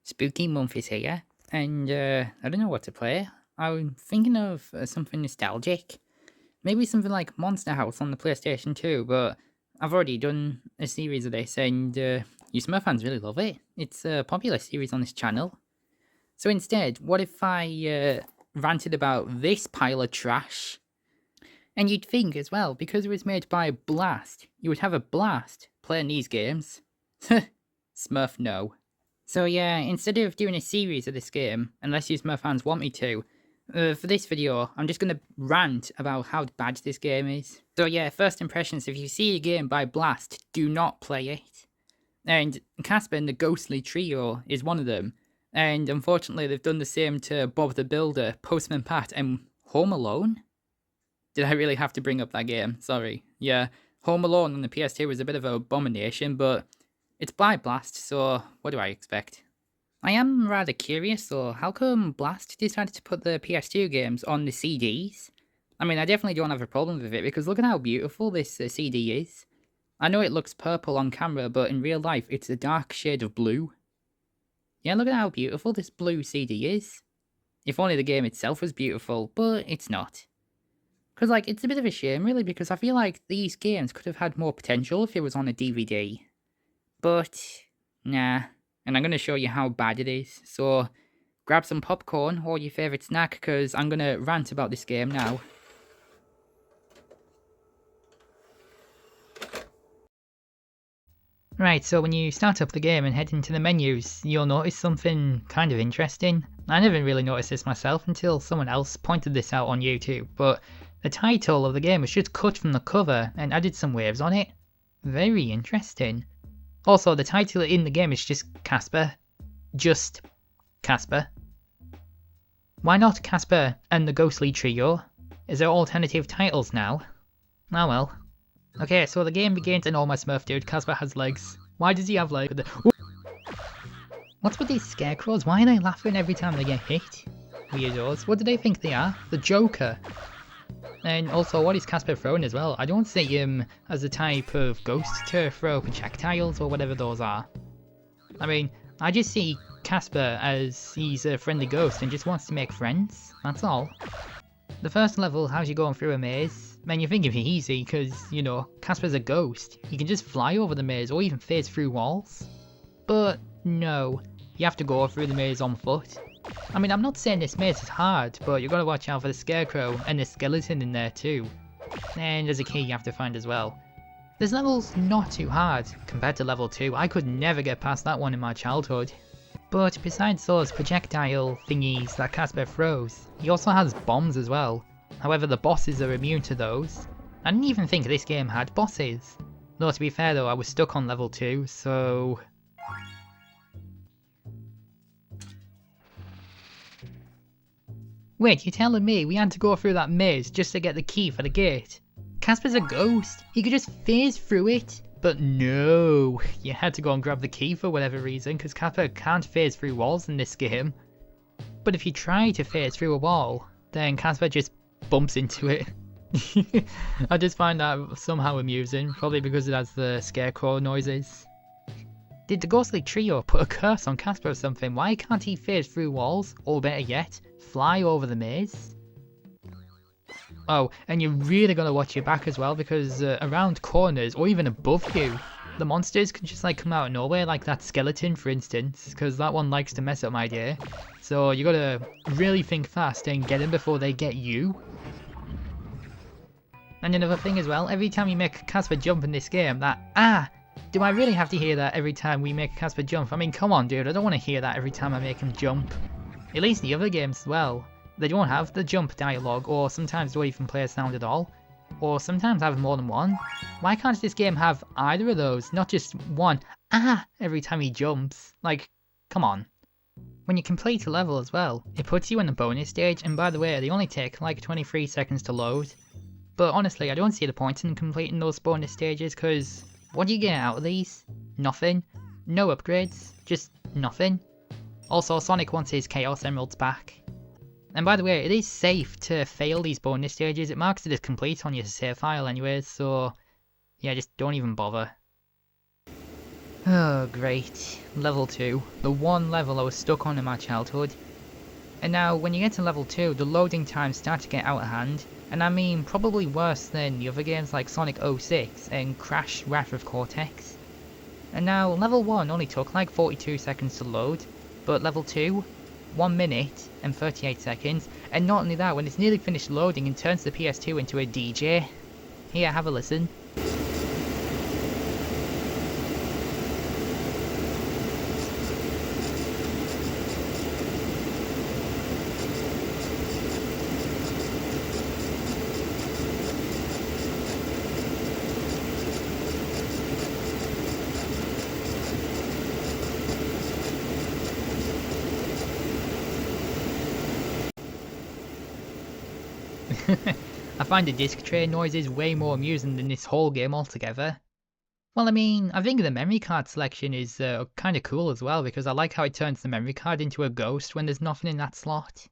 Spooky month is here, and I don't know what to play. I'm thinking of something nostalgic. Maybe something like Monster House on the PlayStation 2, but I've already done a series of this, and you Smurf fans really love it. It's a popular series on this channel. So instead, what if I ranted about this pile of trash? And you'd think as well, because it was made by Blast, you would have a blast playing these games. Smurf no. So yeah, instead of doing a series of this game, unless you Smurf fans want me to, for this video, I'm just going to rant about how bad this game is. So yeah, first impressions, if you see a game by Blast, do not play it. And Casper and the Ghostly Trio is one of them. And unfortunately, they've done the same to Bob the Builder, Postman Pat, and Home Alone? Did I really have to bring up that game? Sorry. Yeah, Home Alone on the PS2 was a bit of an abomination, but it's by Blast, so what do I expect? I am rather curious though, how come Blast decided to put the PS2 games on the CDs? I mean, I definitely don't have a problem with it, because look at how beautiful this CD is. I know it looks purple on camera, but in real life it's a dark shade of blue. Yeah, look at how beautiful this blue CD is. If only the game itself was beautiful, but it's not. Because, like, it's a bit of a shame, really, because I feel like these games could have had more potential if it was on a DVD. But, nah. And I'm going to show you how bad it is. So, grab some popcorn or your favourite snack, because I'm going to rant about this game now. Right, so when you start up the game and head into the menus, you'll notice something kind of interesting. I never really noticed this myself until someone else pointed this out on YouTube, but the title of the game was just cut from the cover and added some waves on it. Very interesting. Also, the title in the game is just Casper. Just Casper. Why not Casper and the Ghostly Trio? Is there alternative titles now? Ah well. Okay, so the game begins and oh my Smurf dude, Casper has legs. Why does he have legs? What's with these scarecrows? Why are they laughing every time they get hit? Weirdos. What do they think they are? The Joker. And also, what is Casper throwing as well? I don't see him as a type of ghost to throw projectiles or whatever those are. I mean, I just see Casper as he's a friendly ghost and just wants to make friends. That's all. The first level has you going through a maze. Man, you think it'd be easy because, you know, Casper's a ghost. He can just fly over the maze or even phase through walls. But no, you have to go through the maze on foot. I mean, I'm not saying this maze is hard, but you gotta watch out for the scarecrow and the skeleton in there too. And there's a key you have to find as well. This level's not too hard compared to level 2. I could never get past that one in my childhood. But besides those projectile thingies that Casper throws, he also has bombs as well. However, the bosses are immune to those. I didn't even think this game had bosses. Though to be fair though, I was stuck on level 2, so... Wait, you're telling me we had to go through that maze just to get the key for the gate? Casper's a ghost, he could just phase through it. But no, you had to go and grab the key for whatever reason, because Casper can't phase through walls in this game. But if you try to phase through a wall, then Casper just bumps into it. I just find that somehow amusing, probably because it has the scarecrow noises. Did the Ghostly Trio put a curse on Casper or something? Why can't he phase through walls, or better yet, fly over the maze? Oh, and you're really going to watch your back as well, because around corners, or even above you, the monsters can just like come out of nowhere, like that skeleton for instance, because that one likes to mess up my day. So you got to really think fast and get them before they get you. And another thing as well, every time you make Casper jump in this game, that do I really have to hear that every time we make Casper jump? I mean, come on dude, I don't want to hear that every time I make him jump. At least the other games as well. They don't have the jump dialogue, or sometimes don't even play a sound at all. Or sometimes have more than one. Why can't this game have either of those, not just one every time he jumps? Like, come on. When you complete a level as well, it puts you in a bonus stage, and by the way, they only take like 23 seconds to load. But honestly, I don't see the point in completing those bonus stages, because what do you get out of these? Nothing. No upgrades. Just nothing. Also, Sonic wants his Chaos Emeralds back. And by the way, it is safe to fail these bonus stages. It marks it as complete on your save file anyways, so yeah, just don't even bother. Oh great, level 2, the one level I was stuck on in my childhood. And now when you get to level 2, the loading times start to get out of hand, and I mean probably worse than the other games like Sonic 06 and Crash Wrath of Cortex. And now level 1 only took like 42 seconds to load, but level 2, 1 minute and 38 seconds, and not only that, when it's nearly finished loading it turns the PS2 into a DJ. Here, have a listen. I find the disc tray noises way more amusing than this whole game altogether. Well, I mean, I think the memory card selection is kinda cool as well, because I like how it turns the memory card into a ghost when there's nothing in that slot.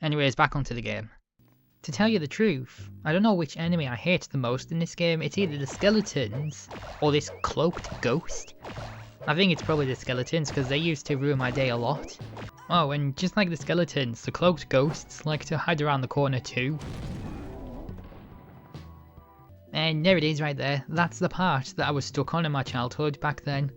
Anyways, back onto the game. To tell you the truth, I don't know which enemy I hate the most in this game. It's either the skeletons or this cloaked ghost. I think it's probably the skeletons because they used to ruin my day a lot. Oh, and just like the skeletons, the cloaked ghosts like to hide around the corner too. And there it is right there, that's the part that I was stuck on in my childhood back then.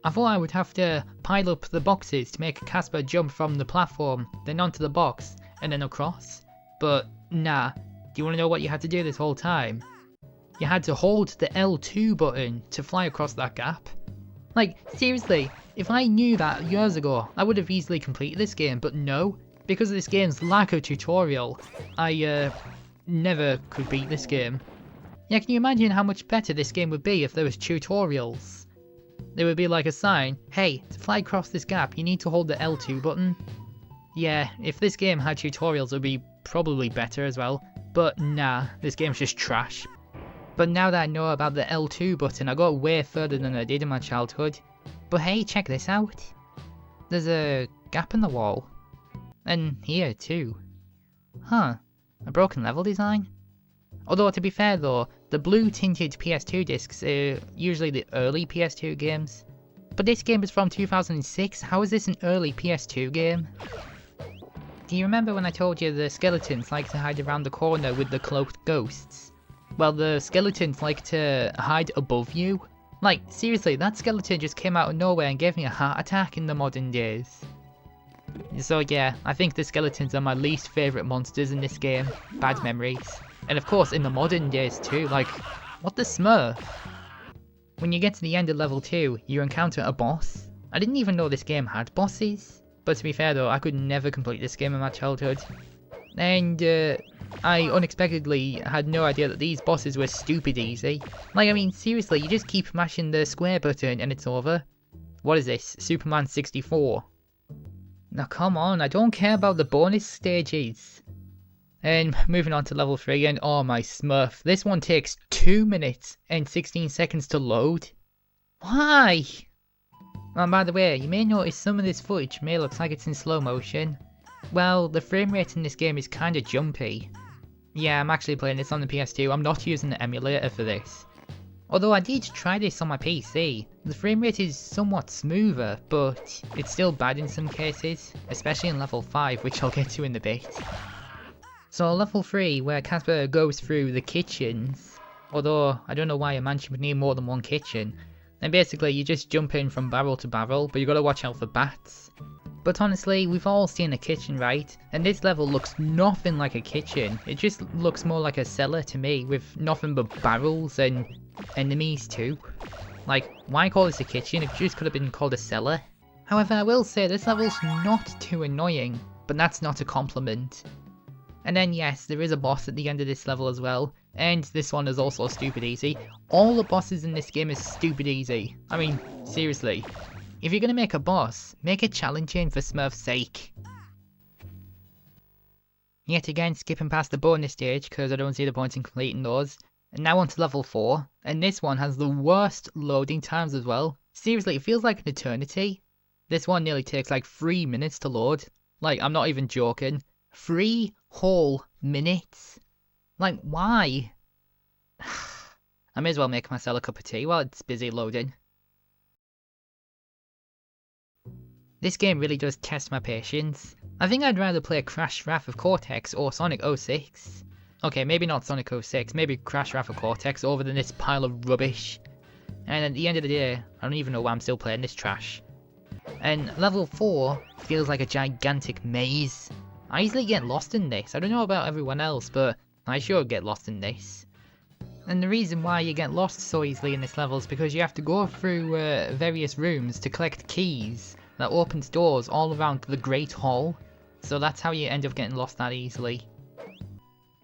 I thought I would have to pile up the boxes to make Casper jump from the platform, then onto the box, and then across. But nah, do you want to know what you had to do this whole time? You had to hold the L2 button to fly across that gap. Like, seriously, if I knew that years ago, I would have easily completed this game, but no. Because of this game's lack of tutorial, I never could beat this game. Yeah, can you imagine how much better this game would be if there was tutorials? There would be like a sign, hey, to fly across this gap you need to hold the L2 button. Yeah, if this game had tutorials it would be probably better as well, but nah, this game's just trash. But now that I know about the L2 button I got way further than I did in my childhood. But hey, check this out. There's a gap in the wall. And here too. Huh, a broken level design? Although to be fair though, the blue tinted PS2 discs are usually the early PS2 games. But this game is from 2006, how is this an early PS2 game? Do you remember when I told you the skeletons like to hide around the corner with the cloaked ghosts? Well, the skeletons like to hide above you. Like, seriously, that skeleton just came out of nowhere and gave me a heart attack in the modern days. So yeah, I think the skeletons are my least favourite monsters in this game. Bad memories. And of course in the modern days too, like, what the Smurf? When you get to the end of level 2, you encounter a boss. I didn't even know this game had bosses. But to be fair though, I could never complete this game in my childhood. And I unexpectedly had no idea that these bosses were stupid easy. Like, I mean, seriously, you just keep mashing the square button and it's over. What is this? Superman 64? Now come on, I don't care about the bonus stages. And moving on to level 3, and oh my Smurf, this one takes 2 minutes and 16 seconds to load. Why? And by the way, you may notice some of this footage may look like it's in slow motion. Well, the frame rate in this game is kinda jumpy. Yeah, I'm actually playing this on the PS2, I'm not using the emulator for this. Although I did try this on my PC, the frame rate is somewhat smoother, but it's still bad in some cases, especially in level 5, which I'll get to in a bit. So level 3, where Casper goes through the kitchens, although I don't know why a mansion would need more than one kitchen, and basically you just jump in from barrel to barrel, but you gotta watch out for bats. But honestly, we've all seen a kitchen, right? And this level looks nothing like a kitchen, it just looks more like a cellar to me, with nothing but barrels and enemies too. Like, why call this a kitchen? It just could have been called a cellar. However, I will say this level's not too annoying, but that's not a compliment. And then yes, there is a boss at the end of this level as well, and this one is also stupid easy. All the bosses in this game is stupid easy. I mean, seriously. If you're gonna make a boss, make it challenging for Smurf's sake. Yet again, skipping past the bonus stage because I don't see the point in completing those. And now on to level 4, and this one has the worst loading times as well. Seriously, it feels like an eternity. This one nearly takes like 3 minutes to load. Like, I'm not even joking. 3 whole minutes? Like, why? I may as well make myself a cup of tea while it's busy loading. This game really does test my patience. I think I'd rather play Crash Wrath of Cortex or Sonic 06. Okay, maybe not Sonic 06, maybe Crash Wrath of Cortex over than this pile of rubbish. And at the end of the day, I don't even know why I'm still playing this trash. And level 4 feels like a gigantic maze. I easily get lost in this. I don't know about everyone else, but I sure get lost in this. And the reason why you get lost so easily in this level is because you have to go through various rooms to collect keys that opens doors all around the Great Hall. So that's how you end up getting lost that easily.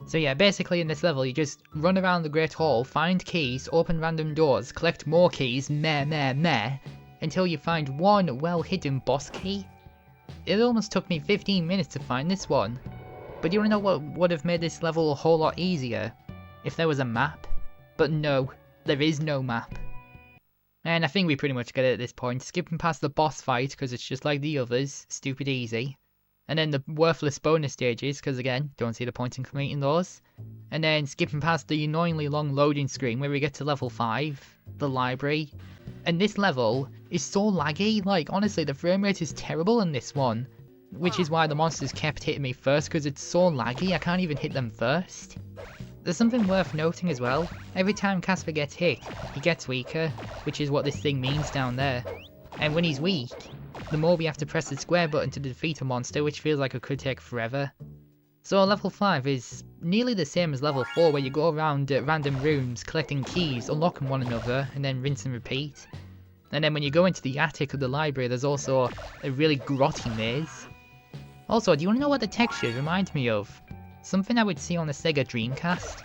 So yeah, basically in this level you just run around the Great Hall, find keys, open random doors, collect more keys, until you find one well-hidden boss key. It almost took me 15 minutes to find this one. But you wanna know what would have made this level a whole lot easier? If there was a map. But no, there is no map. And I think we pretty much get it at this point, skipping past the boss fight because it's just like the others, stupid easy. And then the worthless bonus stages, because again, don't see the point in completing those. And then skipping past the annoyingly long loading screen where we get to level 5, the library. And this level is so laggy, like honestly the frame rate is terrible in this one. Which is why the monsters kept hitting me first, because it's so laggy I can't even hit them first. There's something worth noting as well, every time Casper gets hit, he gets weaker, which is what this thing means down there. And when he's weak, the more we have to press the square button to defeat a monster, which feels like it could take forever. So level 5 is nearly the same as level 4, where you go around random rooms, collecting keys, unlocking one another, and then rinse and repeat. And then when you go into the attic of the library, there's also a really grotty maze. Also, do you want to know what the textures remind me of? Something I would see on the Sega Dreamcast.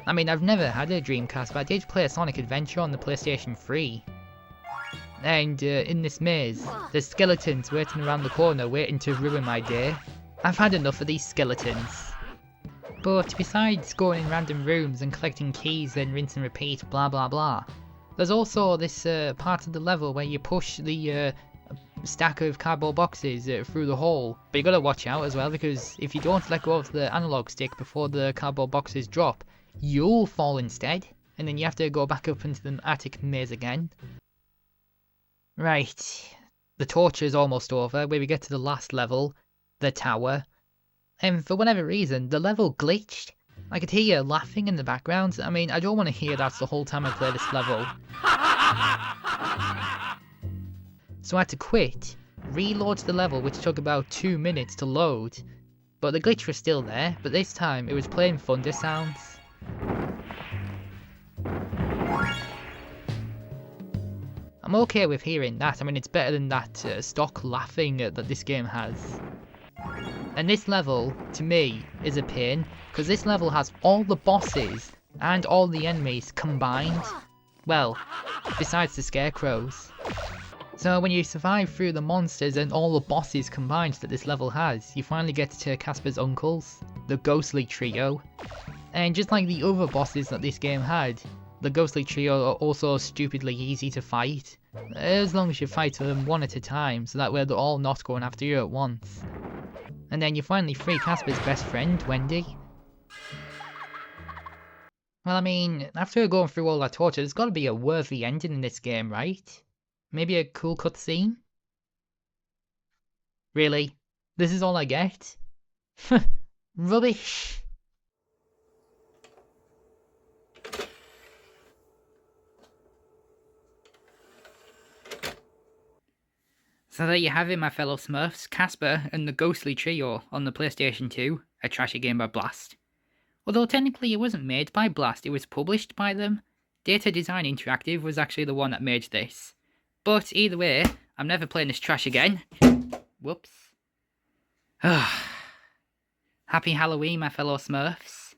I mean, I've never had a Dreamcast, but I did play Sonic Adventure on the PlayStation 3. And in this maze, there's skeletons waiting around the corner waiting to ruin my day. I've had enough of these skeletons. But besides going in random rooms and collecting keys and rinse and repeat blah blah blah, there's also this part of the level where you push the stack of cardboard boxes through the hole. But you gotta watch out as well, because if you don't let go of the analog stick before the cardboard boxes drop, you'll fall instead, and then you have to go back up into the attic maze again. Right, the torture is almost over, where we get to the last level, the tower. And for whatever reason, the level glitched. I could hear you laughing in the background. I mean, I don't want to hear that the whole time I play this level. So I had to quit, reload the level, which took about 2 minutes to load. But the glitch was still there, but this time it was playing thunder sounds. I'm okay with hearing that. I mean, it's better than that stock laughing that this game has. And this level, to me, is a pain, because this level has all the bosses and all the enemies combined. Well, besides the scarecrows. So when you survive through the monsters and all the bosses combined that this level has, you finally get to Casper's uncles, the ghostly trio. And just like the other bosses that this game had, the ghostly trio are also stupidly easy to fight. As long as you fight them one at a time, so that way they're all not going after you at once. And then you finally free Casper's best friend, Wendy. Well, I mean, after going through all that torture, there's gotta be a worthy ending in this game, right? Maybe a cool cutscene? Really? This is all I get? Rubbish! So there you have it, my fellow Smurfs, Casper and the Ghostly Trio on the PlayStation 2, a trashy game by Blast. Although technically it wasn't made by Blast, it was published by them. Data Design Interactive was actually the one that made this. But either way, I'm never playing this trash again. Whoops. Happy Halloween, my fellow Smurfs.